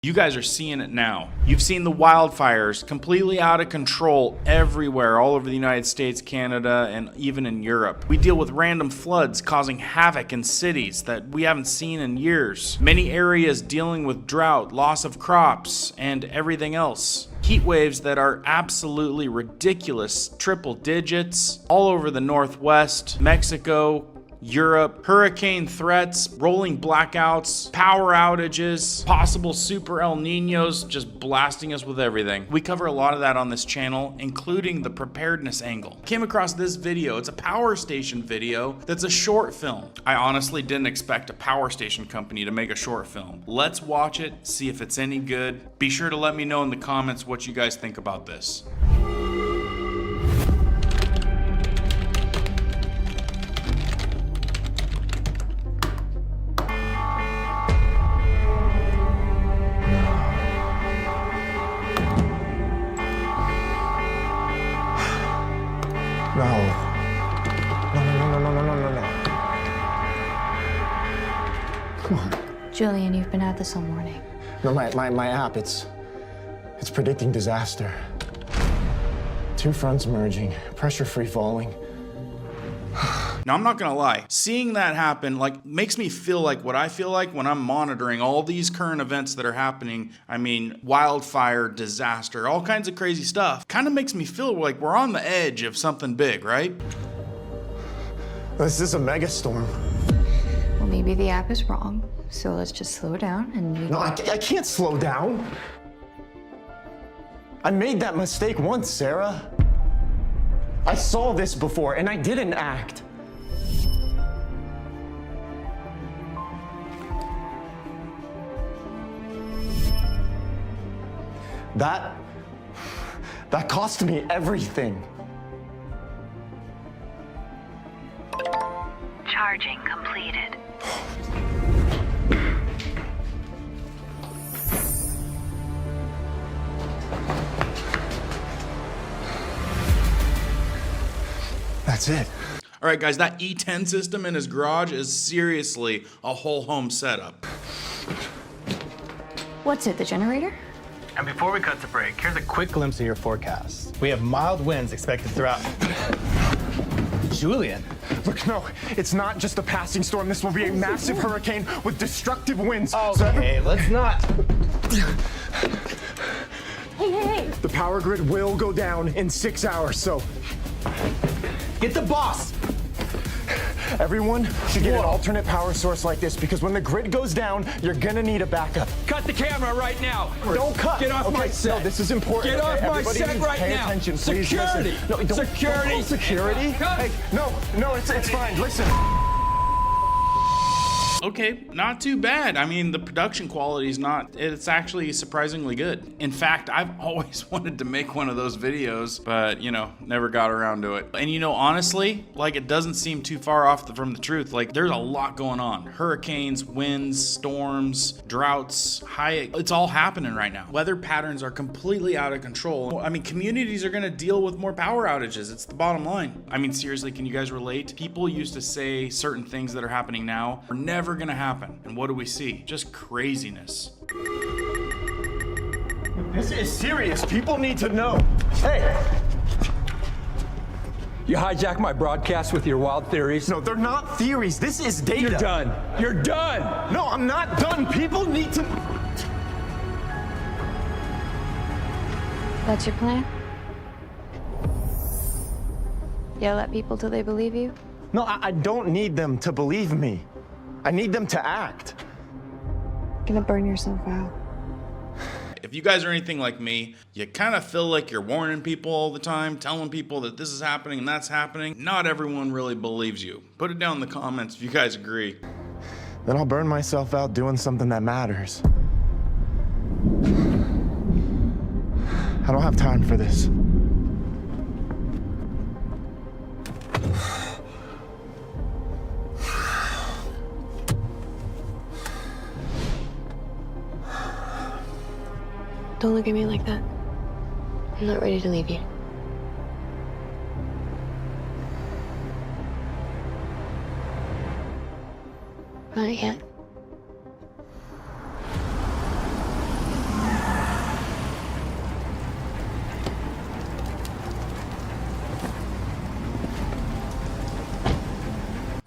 You guys are seeing it now. You've seen the wildfires completely out of control everywhere, all over the United States, Canada, and even in Europe. We deal with random floods causing havoc in cities that we haven't seen in years. Many areas dealing with drought, loss of crops, and everything else. Heat waves that are absolutely ridiculous, triple digits, all over the Northwest, Mexico, Europe, hurricane threats, rolling blackouts, power outages, possible super El Niños just blasting us with everything. We cover a lot of that on this channel, including the preparedness angle. Came across this video. It's a power station video that's a short film. I honestly didn't expect a power station company to make a short film. Let's watch it, see if it's any good. Be sure to let me know in the comments what you guys think about this. Come on. Julian, you've been at this all morning. No, my app, it's predicting disaster. 2 fronts merging, pressure free falling. Now, I'm not gonna lie, seeing that happen makes me feel like what I feel like when I'm monitoring all these current events that are happening. I mean, wildfire, disaster, all kinds of crazy stuff. Kind of makes me feel like we're on the edge of something big, right? This is a megastorm. Well, maybe the app is wrong, so let's just slow down and... No, I can't slow down. I made that mistake once, Sarah. I saw this before, and I didn't act. That cost me everything. Charging completed. That's it. All right, guys, that E10 system in his garage is seriously a whole home setup. What's it, the generator? And before we cut to break, here's a quick glimpse of your forecast. We have mild winds expected throughout. Julian. Look, no, it's not just a passing storm. This will be a massive hurricane with destructive winds. Okay, let's not. Hey. The power grid will go down in 6 hours, so Get the boss! everyone should get an alternate power source like this, because when the grid goes down, you're gonna need a backup. Cut the camera right now. Don't cut. Get off my Okay, set. No, this is important. Get off okay? my Everybody set needs- right pay now. attention, please. Security. Listen. No, don't, Security. Don't call security. Cut. Hey, no, it's fine. Listen. Okay, not too bad. I mean, the production quality is it's actually surprisingly good. In fact, I've always wanted to make one of those videos, but, never got around to it. And honestly, it doesn't seem too far off from the truth. There's a lot going on. Hurricanes, winds, storms, droughts, it's all happening right now. Weather patterns are completely out of control. I mean, communities are gonna deal with more power outages. It's the bottom line. I mean, seriously, can you guys relate? People used to say certain things that are happening now are never gonna happen. And what do we see? Just craziness. This is serious. People need to know. Hey. You hijack my broadcast with your wild theories. No, they're not theories. This is data. You're done. You're done. No, I'm not done. People need to... That's your plan? Yell at people till they believe you? No, I don't need them to believe me. I need them to act. You're gonna burn yourself out. If you guys are anything like me, you kind of feel like you're warning people all the time, telling people that this is happening and that's happening. Not everyone really believes you. Put it down in the comments if you guys agree. Then I'll burn myself out doing something that matters. I don't have time for this. Don't look at me like that. I'm not ready to leave you. Not yet.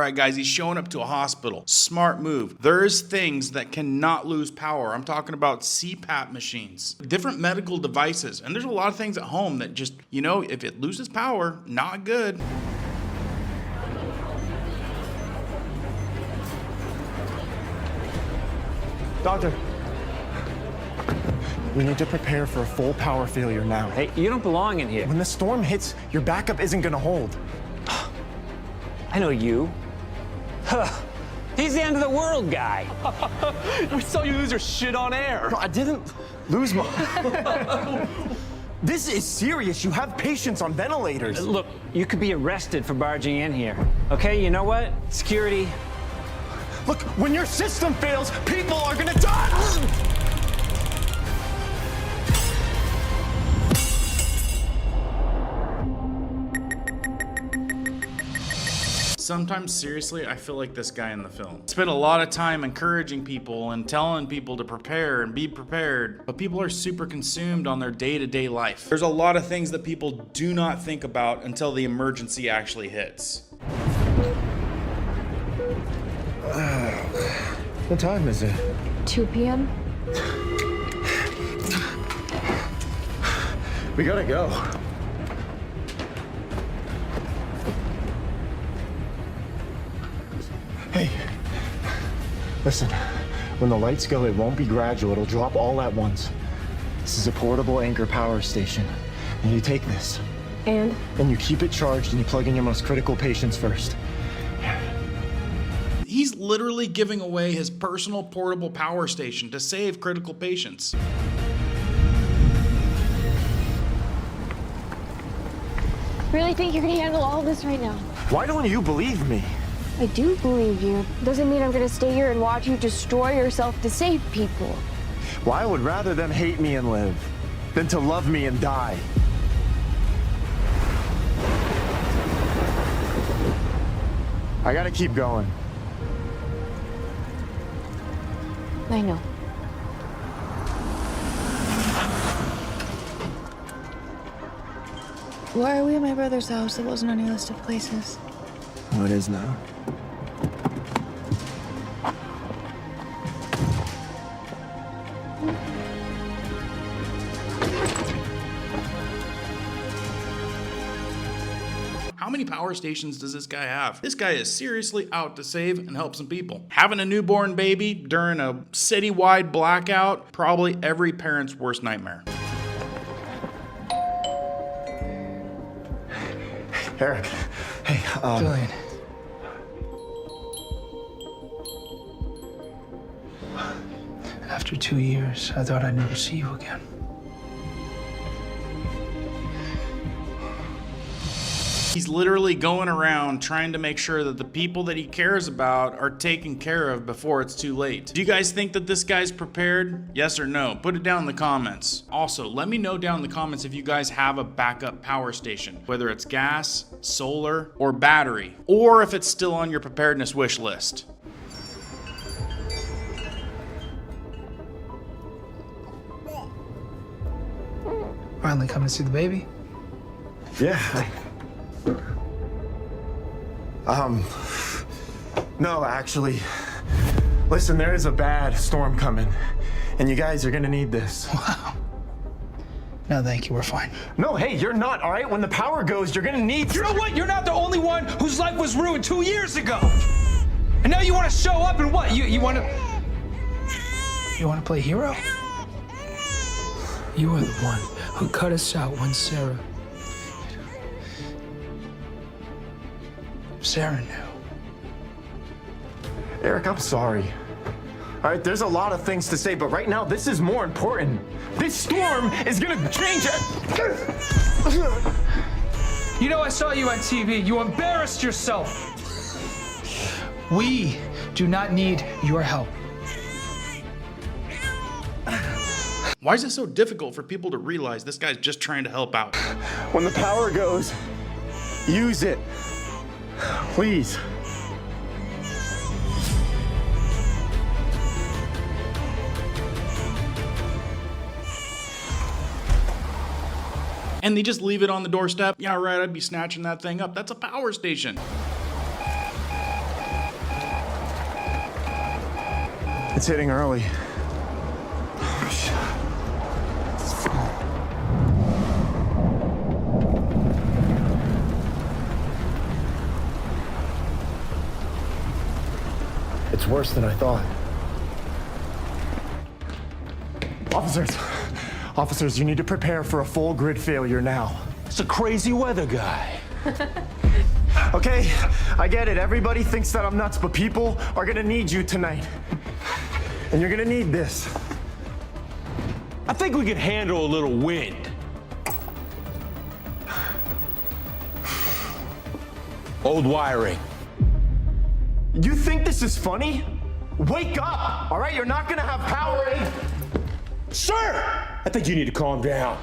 All right, guys, he's showing up to a hospital. Smart move. There's things that cannot lose power. I'm talking about CPAP machines, different medical devices, and there's a lot of things at home that just, you know, if it loses power, not good. Doctor, we need to prepare for a full power failure now. Hey, you don't belong in here. When the storm hits, your backup isn't gonna hold. I know you. Huh. He's the end of the world guy. We saw you lose your shit on air. No, I didn't lose my... This is serious. You have patients on ventilators. Look, you could be arrested for barging in here. Okay, you know what? Security. Look, when your system fails, people are gonna die! Sometimes, seriously, I feel like this guy in the film. Spent a lot of time encouraging people and telling people to prepare and be prepared, but people are super consumed on their day-to-day life. There's a lot of things that people do not think about until the emergency actually hits. What time is it? 2 p.m. We gotta go. Hey, listen, when the lights go, it won't be gradual. It'll drop all at once. This is a portable Anker power station. And you take this. And? And you keep it charged and you plug in your most critical patients first. He's literally giving away his personal portable power station to save critical patients. Really think you can handle all of this right now? Why don't you believe me? I do believe you. Doesn't mean I'm gonna stay here and watch you destroy yourself to save people. Well, I would rather them hate me and live than to love me and die. I gotta keep going. I know. Why are we at my brother's house? That wasn't on your list of places. Oh, it is now. How many power stations does this guy have? This guy is seriously out to save and help some people. Having a newborn baby during a citywide blackout, probably every parent's worst nightmare. Eric, hey, Julian. After 2 years, I thought I'd never see you again. He's literally going around trying to make sure that the people that he cares about are taken care of before it's too late. Do you guys think that this guy's prepared? Yes or no? Put it down in the comments. Also, let me know down in the comments if you guys have a backup power station, whether it's gas, solar, or battery, or if it's still on your preparedness wish list. Finally come to see the baby? yeah. No, actually. Listen, there is a bad storm coming, and you guys are gonna need this. Wow. No, thank you, we're fine. No, hey, you're not, all right? When the power goes, you're gonna need... You know what? You're not the only one whose life was ruined 2 years ago. And now you want to show up and what? You want to... You want to play hero? You are the one who cut us out when Sarah knew. Eric, I'm sorry. All right, there's a lot of things to say, but right now, this is more important. This storm is gonna change it. You know, I saw you on TV. You embarrassed yourself. We do not need your help. Why is it so difficult for people to realize this guy's just trying to help out? When the power goes, use it. Please. And they just leave it on the doorstep? Yeah, right, I'd be snatching that thing up. That's a power station. It's hitting early. It's worse than I thought. Officers, you need to prepare for a full grid failure now. It's a crazy weather guy. Okay, I get it. Everybody thinks that I'm nuts, but people are gonna need you tonight. And you're gonna need this. I think we can handle a little wind. Old wiring. You think this is funny? Wake up, all right? You're not gonna have power. Sir! I think you need to calm down.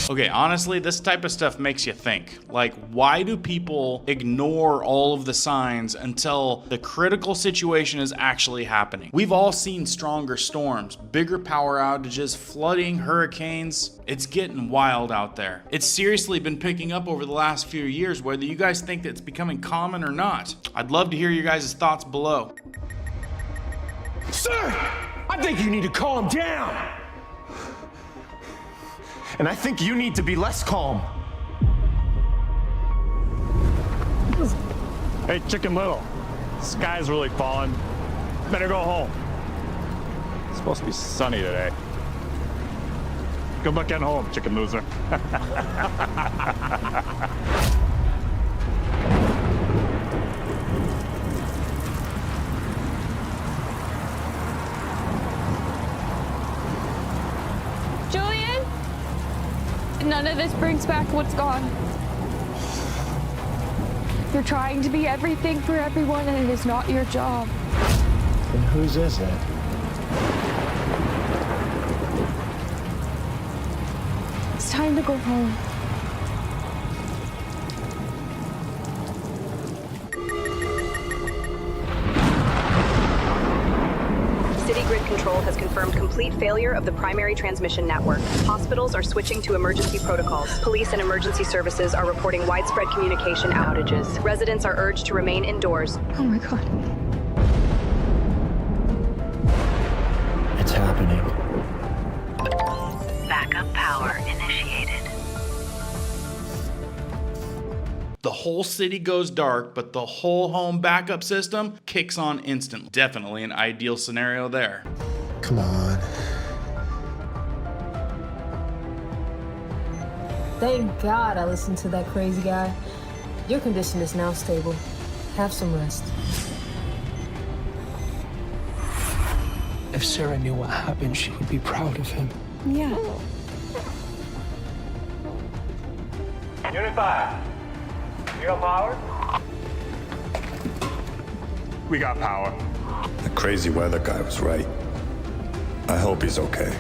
Okay, honestly, this type of stuff makes you think. Like, why do people ignore all of the signs until the critical situation is actually happening? We've all seen stronger storms, bigger power outages, flooding, hurricanes. It's getting wild out there. It's seriously been picking up over the last few years, whether you guys think that it's becoming common or not. I'd love to hear your guys' thoughts below. Sir! I think you need to calm down. And I think you need to be less calm. Hey, Chicken Little, the sky's really falling. Better go home. It's supposed to be sunny today. Good luck getting home, chicken loser. None of this brings back what's gone. You're trying to be everything for everyone, and it is not your job. And whose is it? It's time to go home. City Grid Control has confirmed complete failure of the primary transmission network. Hospitals are switching to emergency protocols. Police and emergency services are reporting widespread communication outages. Residents are urged to remain indoors. Oh my God. It's happening. Backup power initiated. The whole city goes dark, but the whole home backup system kicks on instantly. Definitely an ideal scenario there. Come on. Thank God I listened to that crazy guy. Your condition is now stable. Have some rest. If Sarah knew what happened, she would be proud of him. Yeah. Unit 5. You got power? We got power. The crazy weather guy was right. I hope he's okay.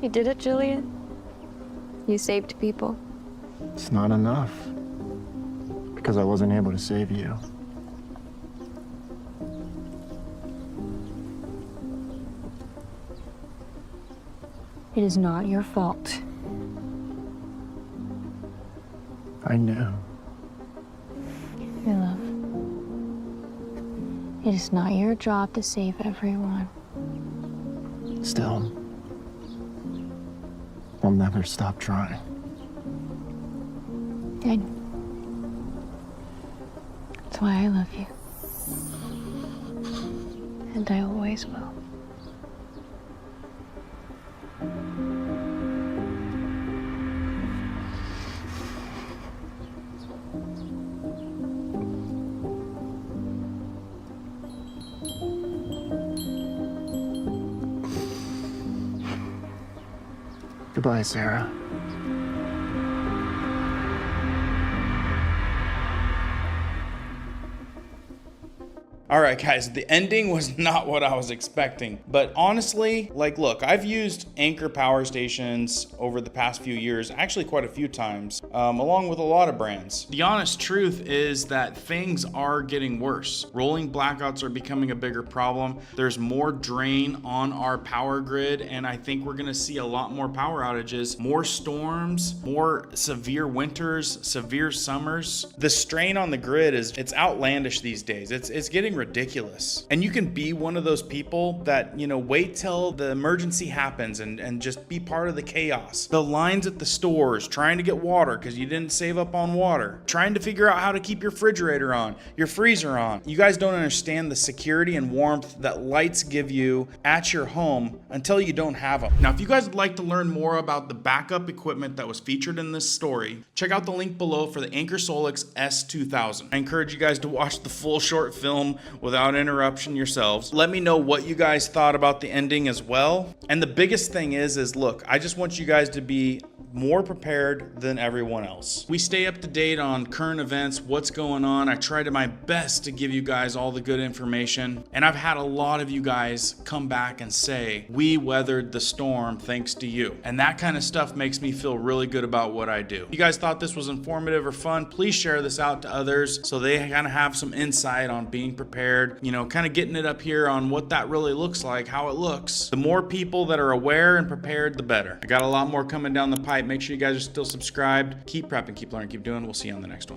You did it, Julian. You saved people. It's not enough. Because I wasn't able to save you. It is not your fault. I knew. My love. It is not your job to save everyone. Still, I'll never stop trying. That's why I love you. And I always will. Goodbye, Sarah. All right, guys, the ending was not what I was expecting, but honestly, like, look, I've used Anker power stations over the past few years, actually quite a few times, along with a lot of brands. The honest truth is that things are getting worse. Rolling blackouts are becoming a bigger problem. There's more drain on our power grid, and I think we're gonna see a lot more power outages, more storms, more severe winters, severe summers. The strain on the grid it's outlandish these days. It's getting ridiculous. And you can be one of those people that, you know, wait till the emergency happens and just be part of the chaos. The lines at the stores, trying to get water because you didn't save up on water, trying to figure out how to keep your refrigerator on, your freezer on. You guys don't understand the security and warmth that lights give you at your home until you don't have them. Now, if you guys would like to learn more about the backup equipment that was featured in this story, check out the link below for the Anker SOLIX E10. I encourage you guys to watch the full short film without interruption yourselves. Let me know what you guys thought about the ending as well. And the biggest thing is look, I just want you guys to be more prepared than everyone else. We stay up to date on current events, what's going on. I try to my best to give you guys all the good information. And I've had a lot of you guys come back and say, we weathered the storm thanks to you. And that kind of stuff makes me feel really good about what I do. If you guys thought this was informative or fun, please share this out to others so they kind of have some insight on being prepared, you know, kind of getting it up here on what that really looks like, how it looks. The more people that are aware and prepared, the better. I got a lot more coming down the pipe. Make sure you guys are still subscribed. Keep prepping, keep learning, keep doing. We'll see you on the next one.